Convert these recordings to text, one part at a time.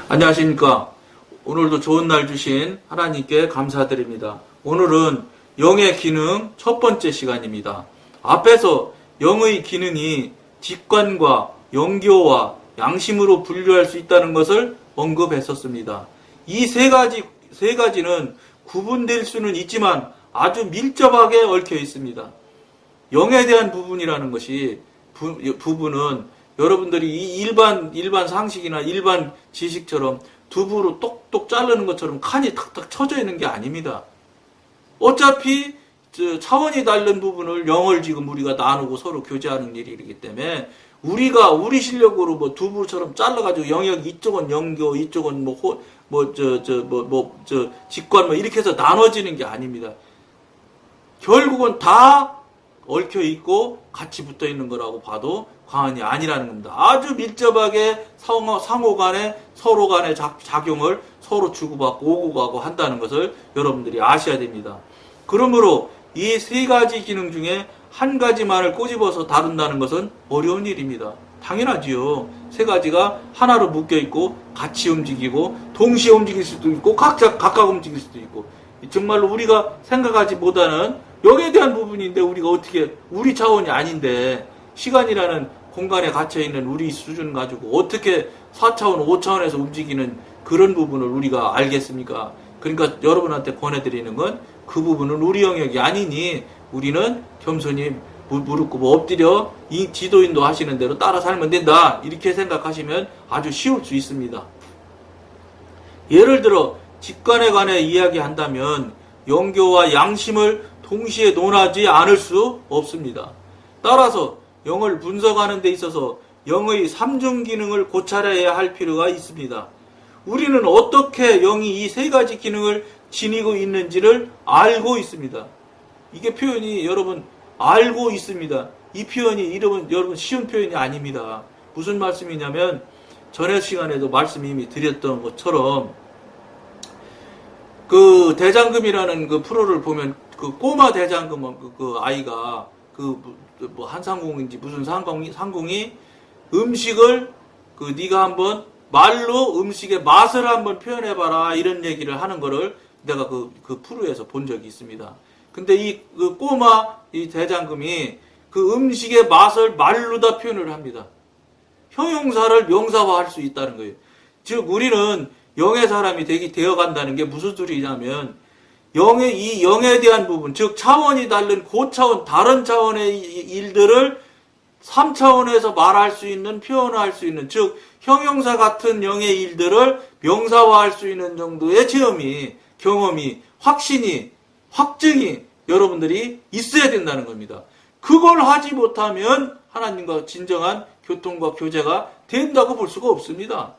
안녕하십니까. 오늘도 좋은 날 주신 하나님께 감사드립니다. 오늘은 영의 기능 첫 번째 시간입니다. 앞에서 영의 기능이 직관과 영교와 양심으로 분류할 수 있다는 것을 언급했었습니다. 이 세 가지는 구분될 수는 있지만 아주 밀접하게 얽혀 있습니다. 영에 대한 부분이라는 것이 부분은 여러분들이 이 일반 상식이나 일반 지식처럼 두부로 똑똑 자르는 것처럼 칸이 탁탁 쳐져 있는 게 아닙니다. 어차피 차원이 다른 부분을 영을 지금 우리가 나누고 서로 교제하는 일이기 때문에 우리가 우리 실력으로 뭐 두부처럼 잘라가지고 영역 이쪽은 영교, 이쪽은 직관 이렇게 해서 나눠지는 게 아닙니다. 결국은 다 얽혀 있고 같이 붙어 있는 거라고 봐도 과언이 아니라는 겁니다. 아주 밀접하게 상호 간에 서로 간의 작용을 서로 주고받고 오고 가고 한다는 것을 여러분들이 아셔야 됩니다. 그러므로 이 세 가지 기능 중에 한 가지만을 꼬집어서 다룬다는 것은 어려운 일입니다. 당연하지요. 세 가지가 하나로 묶여 있고 같이 움직이고 동시에 움직일 수도 있고 각각 움직일 수도 있고 정말로 우리가 생각하지 못하는 영에 대한 부분인데 우리가 어떻게 우리 차원이 아닌데 시간이라는 공간에 갇혀있는 우리 수준 가지고 어떻게 4차원, 5차원에서 움직이는 그런 부분을 우리가 알겠습니까? 그러니까 여러분한테 권해드리는 건 그 부분은 우리 영역이 아니니 우리는 겸손히 무릎 꿇고 엎드려 이 지도인도 하시는 대로 따라 살면 된다. 이렇게 생각하시면 아주 쉬울 수 있습니다. 예를 들어 직관에 관해 이야기한다면 영교와 양심을 동시에 논하지 않을 수 없습니다. 따라서 영을 분석하는 데 있어서 영의 삼중 기능을 고찰해야 할 필요가 있습니다. 우리는 어떻게 영이 이 세 가지 기능을 지니고 있는지를 알고 있습니다. 이게 표현이 여러분 알고 있습니다. 이 표현이 여러분 쉬운 표현이 아닙니다. 무슨 말씀이냐면 전에 시간에도 말씀 이미 드렸던 것처럼 그 대장금이라는 그 프로를 보면 그 꼬마 대장금 그 아이가 뭐 한상궁인지 무슨 상궁이 음식을 네가 한번 말로 음식의 맛을 한번 표현해봐라 이런 얘기를 하는 거를 내가 그 프로에서 본 적이 있습니다. 근데 그 꼬마 이 대장금이 그 음식의 맛을 말로 다 표현을 합니다. 형용사를 명사화할 수 있다는 거예요. 즉 우리는 영의 사람이 되어간다는 게 무슨 소리냐면 이 영에 대한 부분, 즉 차원이 다른 고차원, 다른 차원의 일들을 3차원에서 말할 수 있는, 표현할 수 있는, 즉 형용사 같은 영의 일들을 명사화할 수 있는 정도의 경험이, 확신이, 확증이 여러분들이 있어야 된다는 겁니다. 그걸 하지 못하면 하나님과 진정한 교통과 교제가 된다고 볼 수가 없습니다.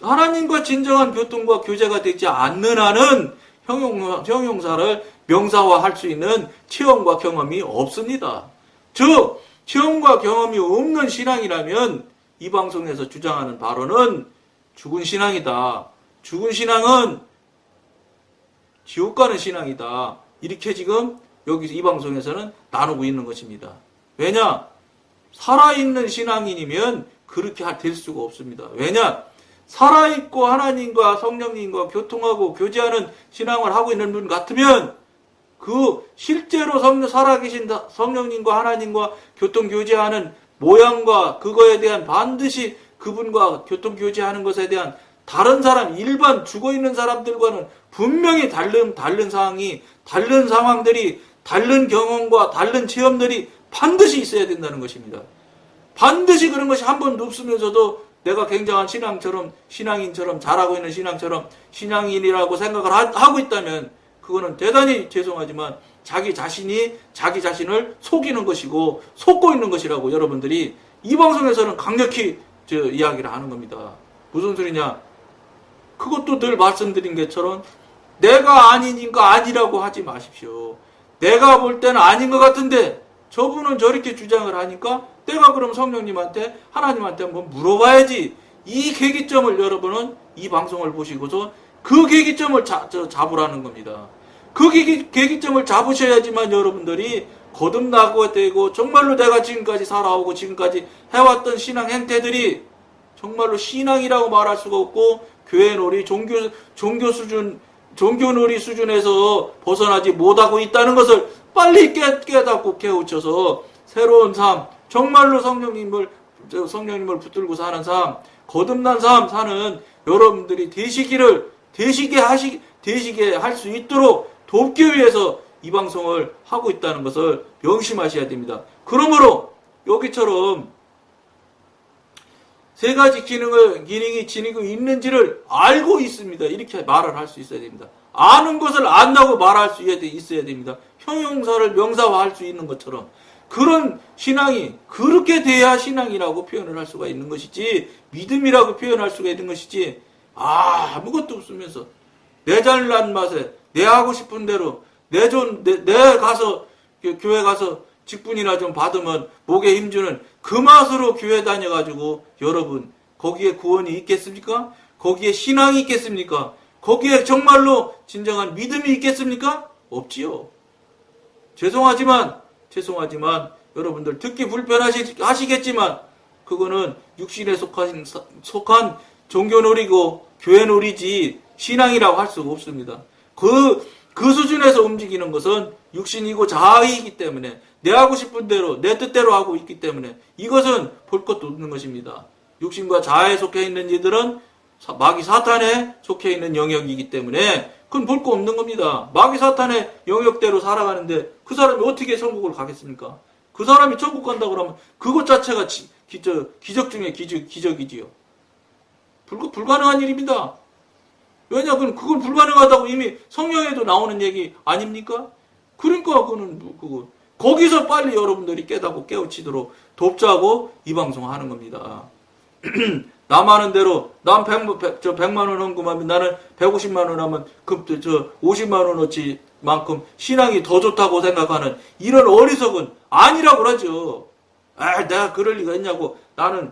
하나님과 진정한 교통과 교제가 되지 않는 한은 형용사를 명사화할 수 있는 체험과 경험이 없습니다. 즉 체험과 경험이 없는 신앙이라면 이 방송에서 주장하는 발언은 죽은 신앙이다. 죽은 신앙은 지옥 가는 신앙이다. 이렇게 지금 여기서 이 방송에서는 나누고 있는 것입니다. 왜냐? 살아있는 신앙인이면 그렇게 될 수가 없습니다. 왜냐? 살아있고 하나님과 성령님과 교통하고 교제하는 신앙을 하고 있는 분 같으면 그 실제로 살아계신 성령님과 하나님과 교통교제하는 모양과 그거에 대한 반드시 그분과 교통교제하는 것에 대한 다른 사람, 일반 죽어있는 사람들과는 분명히 다른 상황이, 다른 상황들이, 다른 경험과 다른 체험들이 반드시 있어야 된다는 것입니다. 반드시 그런 것이 한 번도 없으면서도 내가 굉장한 신앙인처럼 잘하고 있는 신앙인이라고 생각을 하고 있다면 그거는 대단히 죄송하지만 자기 자신을 속이는 것이고 속고 있는 것이라고 여러분들이 이 방송에서는 강력히 이야기를 하는 겁니다. 무슨 소리냐? 그것도 늘 말씀드린 것처럼 내가 아니니까 아니라고 하지 마십시오. 내가 볼 때는 아닌 것 같은데 저분은 저렇게 주장을 하니까 내가 그럼 성령님한테 하나님한테 한번 물어봐야지. 이 계기점을 여러분은 이 방송을 보시고서 그 계기점을 잡으라는 겁니다. 그 계기점을 잡으셔야지만 여러분들이 거듭나고 되고 정말로 내가 지금까지 살아오고 지금까지 해왔던 신앙 행태들이 정말로 신앙이라고 말할 수가 없고 교회놀이, 종교놀이 수준에서 벗어나지 못하고 있다는 것을 빨리 깨닫고 깨우쳐서 새로운 삶, 정말로 성령님을 붙들고 사는 삶, 거듭난 삶 사는 여러분들이 되시게 할 수 있도록 돕기 위해서 이 방송을 하고 있다는 것을 명심하셔야 됩니다. 그러므로 여기처럼 세 가지 기능이 지니고 있는지를 알고 있습니다. 이렇게 말을 할 수 있어야 됩니다. 아는 것을 안다고 말할 수 있어야 됩니다. 형용사를 명사화할 수 있는 것처럼 그런 신앙이 그렇게 돼야 신앙이라고 표현을 할 수가 있는 것이지 믿음이라고 표현할 수가 있는 것이지 아무것도 없으면서 내 잘난 맛에 내 하고 싶은 대로 내 가서 교회 가서 직분이나 좀 받으면 목에 힘주는 그 맛으로 교회 다녀가지고 여러분 거기에 구원이 있겠습니까? 거기에 신앙이 있겠습니까? 거기에 정말로 진정한 믿음이 있겠습니까? 없지요. 죄송하지만 여러분들 듣기 불편하시겠지만 그거는 육신에 속한 종교놀이고 교회놀이지 신앙이라고 할 수가 없습니다. 그 수준에서 움직이는 것은 육신이고 자아이기 때문에 내 하고 싶은 대로 내 뜻대로 하고 있기 때문에 이것은 볼 것도 없는 것입니다. 육신과 자아에 속해 있는 이들은 마귀 사탄에 속해 있는 영역이기 때문에 그건 볼 거 없는 겁니다. 마귀 사탄의 영역대로 살아가는데 그 사람이 어떻게 천국을 가겠습니까? 그 사람이 천국 간다고 그러면 그것 자체가 기적 중에 기적이지요. 불가능한 일입니다. 왜냐하면 그건 불가능하다고 이미 성경에도 나오는 얘기 아닙니까? 그러니까 거기서 빨리 여러분들이 깨닫고 깨우치도록 돕자고 이 방송을 하는 겁니다. 남 하는 대로 남 100만 원 헌금하면 나는 150만 원 하면 50만 원어치 만큼 신앙이 더 좋다고 생각하는 이런 어리석은 아니라고 그러죠. 내가 그럴 리가 있냐고. 나는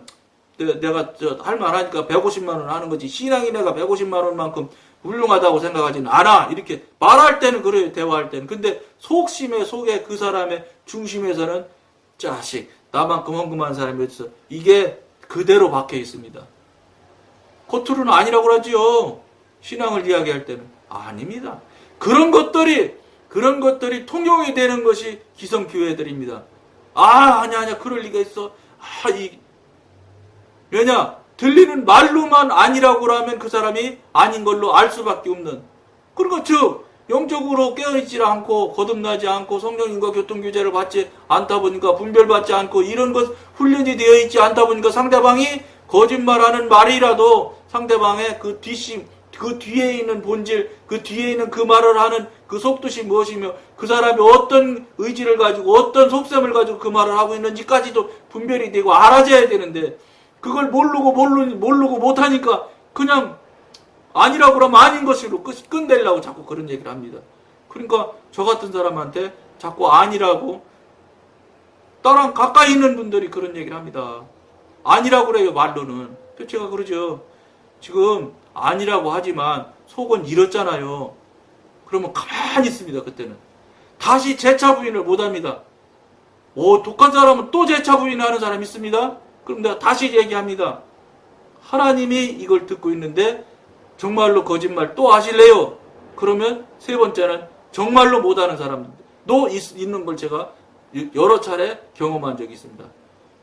내가 할 만하니까 150만 원 하는 거지 신앙이 내가 150만 원만큼 훌륭하다고 생각하지는 않아. 이렇게 말할 때는 그래요. 대화할 때는. 근데 속에 그 사람의 중심에서는 자식 나만큼 헌금한 사람이 어디서 이게 그대로 박혀 있습니다. 겉으로는 아니라고 그러지요. 신앙을 이야기할 때는 아닙니다. 그런 것들이 통용이 되는 것이 기성교회들입니다. 아니야 그럴 리가 있어. 왜냐 들리는 말로만 아니라고 하면 그 사람이 아닌 걸로 알 수밖에 없는. 그러니까 즉 영적으로 깨어있지 않고 거듭나지 않고 성령님과 교통규제를 받지 않다 보니까 분별받지 않고 이런 것 훈련이 되어 있지 않다 보니까 상대방이 거짓말하는 말이라도 상대방의 그 뒷심, 그 뒤에 있는 본질, 그 뒤에 있는 그 말을 하는 그 속뜻이 무엇이며 그 사람이 어떤 의지를 가지고 어떤 속셈을 가지고 그 말을 하고 있는지까지도 분별이 되고 알아져야 되는데 그걸 모르고 못하니까 그냥 아니라고 그러면 아닌 것으로 끝내려고 자꾸 그런 얘기를 합니다. 그러니까 저 같은 사람한테 자꾸 아니라고 나랑 가까이 있는 분들이 그런 얘기를 합니다. 아니라고 그래요 말로는. 제가 그러죠. 지금 아니라고 하지만 속은 잃었잖아요. 그러면 가만히 있습니다. 그때는. 다시 재차 부인을 못합니다. 독한 사람은 또 재차 부인하는 사람이 있습니다. 그럼 내가 다시 얘기합니다. 하나님이 이걸 듣고 있는데 정말로 거짓말 또 하실래요? 그러면 세 번째는 정말로 못하는 사람도 있는 걸 제가 여러 차례 경험한 적이 있습니다.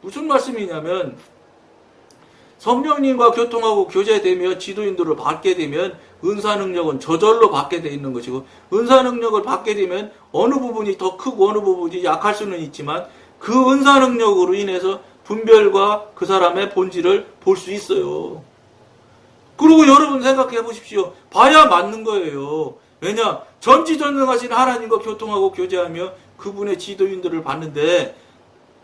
무슨 말씀이냐면 성령님과 교통하고 교제되며 지도인들을 받게 되면 은사능력은 저절로 받게 되어 있는 것이고 은사능력을 받게 되면 어느 부분이 더 크고 어느 부분이 약할 수는 있지만 그 은사능력으로 인해서 분별과 그 사람의 본질을 볼 수 있어요. 그리고 여러분 생각해 보십시오. 봐야 맞는 거예요. 왜냐? 전지전능하신 하나님과 교통하고 교제하며 그분의 지도인들을 봤는데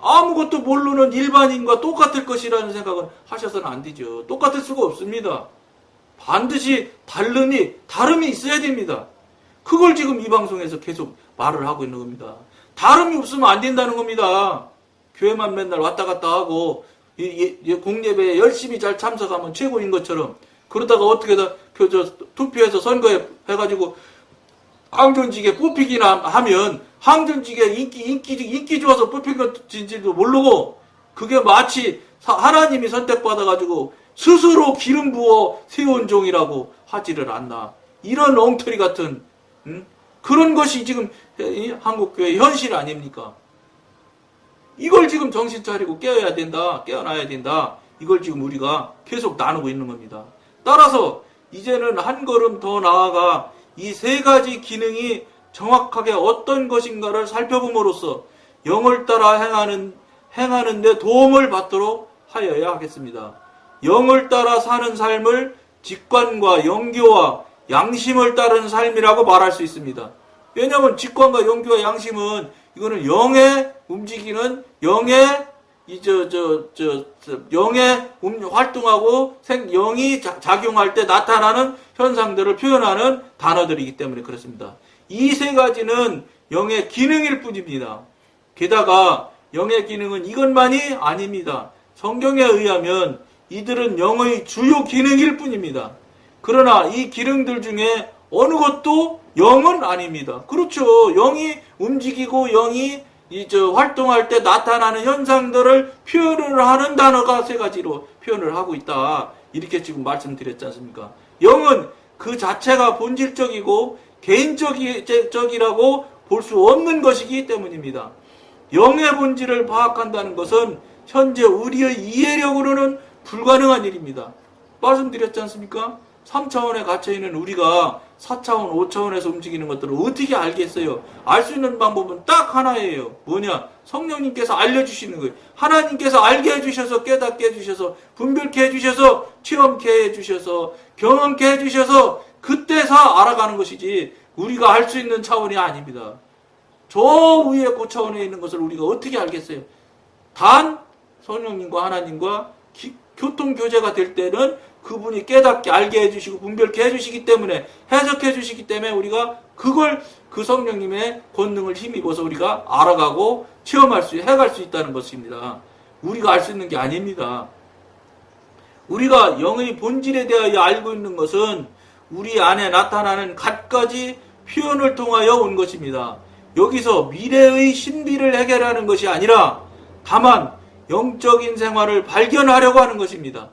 아무것도 모르는 일반인과 똑같을 것이라는 생각은 하셔서는 안 되죠. 똑같을 수가 없습니다. 반드시 다름이 있어야 됩니다. 그걸 지금 이 방송에서 계속 말을 하고 있는 겁니다. 다름이 없으면 안 된다는 겁니다. 교회만 맨날 왔다 갔다 하고 공예배에 열심히 잘 참석하면 최고인 것처럼 그러다가 어떻게든 투표해서 선거에 해가지고 항전직에 뽑히기나 하면 항전직에 인기 좋아서 뽑힌 것인지도 모르고 그게 마치 하나님이 선택받아가지고 스스로 기름 부어 세운 종이라고 하지를 않나. 이런 엉터리 같은 그런 것이 지금 한국교회 현실 아닙니까? 이걸 지금 정신 차리고 깨어야 된다, 깨어나야 된다. 이걸 지금 우리가 계속 나누고 있는 겁니다. 따라서 이제는 한 걸음 더 나아가 이 세 가지 기능이 정확하게 어떤 것인가를 살펴봄으로써 영을 따라 행하는 데 도움을 받도록 하여야 하겠습니다. 영을 따라 사는 삶을 직관과 영교와 양심을 따르는 삶이라고 말할 수 있습니다. 왜냐하면 직관과 영교와 양심은 이거는 영에 움직이는 영에 활동하고 영이 작용할 때 나타나는 현상들을 표현하는 단어들이기 때문에 그렇습니다. 이 세 가지는 영의 기능일 뿐입니다. 게다가 영의 기능은 이것만이 아닙니다. 성경에 의하면 이들은 영의 주요 기능일 뿐입니다. 그러나 이 기능들 중에 어느 것도 영은 아닙니다. 그렇죠. 영이 움직이고 영이 활동할 때 나타나는 현상들을 표현을 하는 단어가 세 가지로 표현을 하고 있다. 이렇게 지금 말씀드렸지 않습니까? 영은 그 자체가 본질적이고 개인적이라고 볼 수 없는 것이기 때문입니다. 영의 본질을 파악한다는 것은 현재 우리의 이해력으로는 불가능한 일입니다. 말씀드렸지 않습니까? 3차원에 갇혀있는 우리가 4차원, 5차원에서 움직이는 것들을 어떻게 알겠어요? 알 수 있는 방법은 딱 하나예요. 뭐냐? 성령님께서 알려주시는 거예요. 하나님께서 알게 해주셔서, 깨닫게 해주셔서, 분별케 해주셔서, 체험케 해주셔서, 경험케 해주셔서 그때서 알아가는 것이지 우리가 알 수 있는 차원이 아닙니다. 저 위에 그 차원에 있는 것을 우리가 어떻게 알겠어요? 단 성령님과 하나님과 교통교제가 될 때는 그분이 깨닫게 알게 해주시고 분별케 해주시기 때문에 해석해 주시기 때문에 우리가 그걸 그 성령님의 권능을 힘입어서 우리가 알아가고 체험할 수 해갈 수 있다는 것입니다. 우리가 알 수 있는 게 아닙니다. 우리가 영의 본질에 대하여 알고 있는 것은 우리 안에 나타나는 갖가지 표현을 통하여 온 것입니다. 여기서 미래의 신비를 해결하는 것이 아니라 다만 영적인 생활을 발견하려고 하는 것입니다.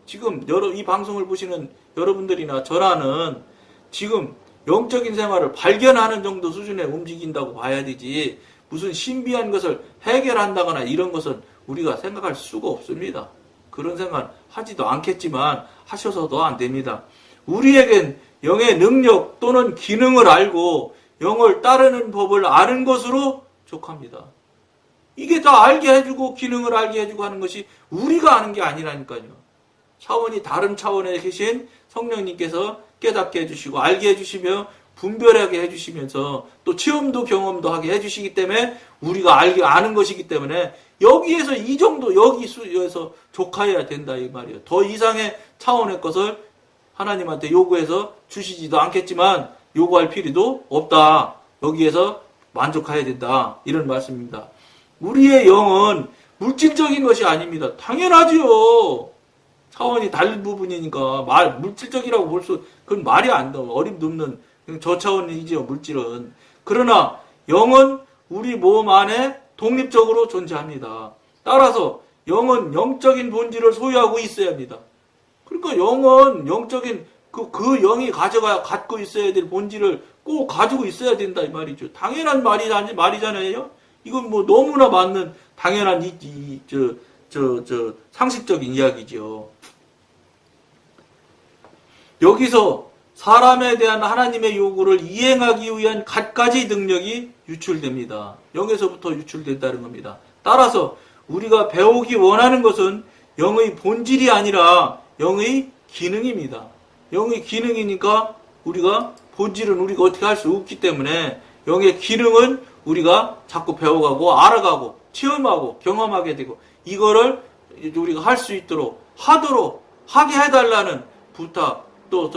지금 이 방송을 보시는 여러분들이나 저라는 지금 영적인 생활을 발견하는 정도 수준에 움직인다고 봐야 되지 무슨 신비한 것을 해결한다거나 이런 것은 우리가 생각할 수가 없습니다. 그런 생각 하지도 않겠지만 하셔서도 안 됩니다. 우리에겐 영의 능력 또는 기능을 알고 영을 따르는 법을 아는 것으로 족합니다. 이게 다 알게 해주고 기능을 알게 해주고 하는 것이 우리가 아는 게 아니라니까요. 차원이 다른 차원에 계신 성령님께서 깨닫게 해주시고 알게 해주시며 분별하게 해주시면서 또 체험도 경험도 하게 해주시기 때문에 우리가 아는 것이기 때문에 여기에서 이 정도 여기에서 족하여야 된다 이 말이에요. 더 이상의 차원의 것을 하나님한테 요구해서 주시지도 않겠지만 요구할 필요도 없다. 여기에서 만족해야 된다. 이런 말씀입니다. 우리의 영은 물질적인 것이 아닙니다. 당연하지요. 차원이 다른 부분이니까 물질적이라고 볼 그건 말이 안 돼. 어림도 없는 저차원이지요. 물질은. 그러나 영은 우리 몸 안에 독립적으로 존재합니다. 따라서 영은 영적인 본질을 소유하고 있어야 합니다. 그러니까 영은 영적인 그 영이 갖고 있어야 될 본질을 꼭 가지고 있어야 된다 이 말이죠. 당연한 말이잖아요. 이건 뭐 너무나 맞는 당연한 상식적인 이야기죠. 여기서 사람에 대한 하나님의 요구를 이행하기 위한 갖가지 능력이 유출됩니다. 영에서부터 유출된다는 겁니다. 따라서 우리가 배우기 원하는 것은 영의 본질이 아니라 영의 기능입니다. 영의 기능이니까 우리가 본질은 우리가 어떻게 할 수 없기 때문에 영의 기능은 우리가 자꾸 배워가고 알아가고 체험하고 경험하게 되고 이거를 우리가 할 수 있도록 하게 해달라는 부탁 또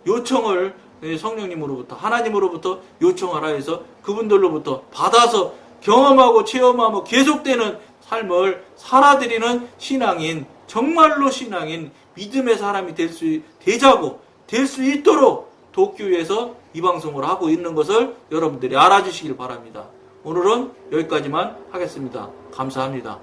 요청을 성령님으로부터 하나님으로부터 요청하라 해서 그분들로부터 받아서 경험하고 체험하고 계속되는 삶을 살아드리는 신앙인 정말로 신앙인 믿음의 사람이 될 수 있도록 도쿄에서 이 방송을 하고 있는 것을 여러분들이 알아주시길 바랍니다. 오늘은 여기까지만 하겠습니다. 감사합니다.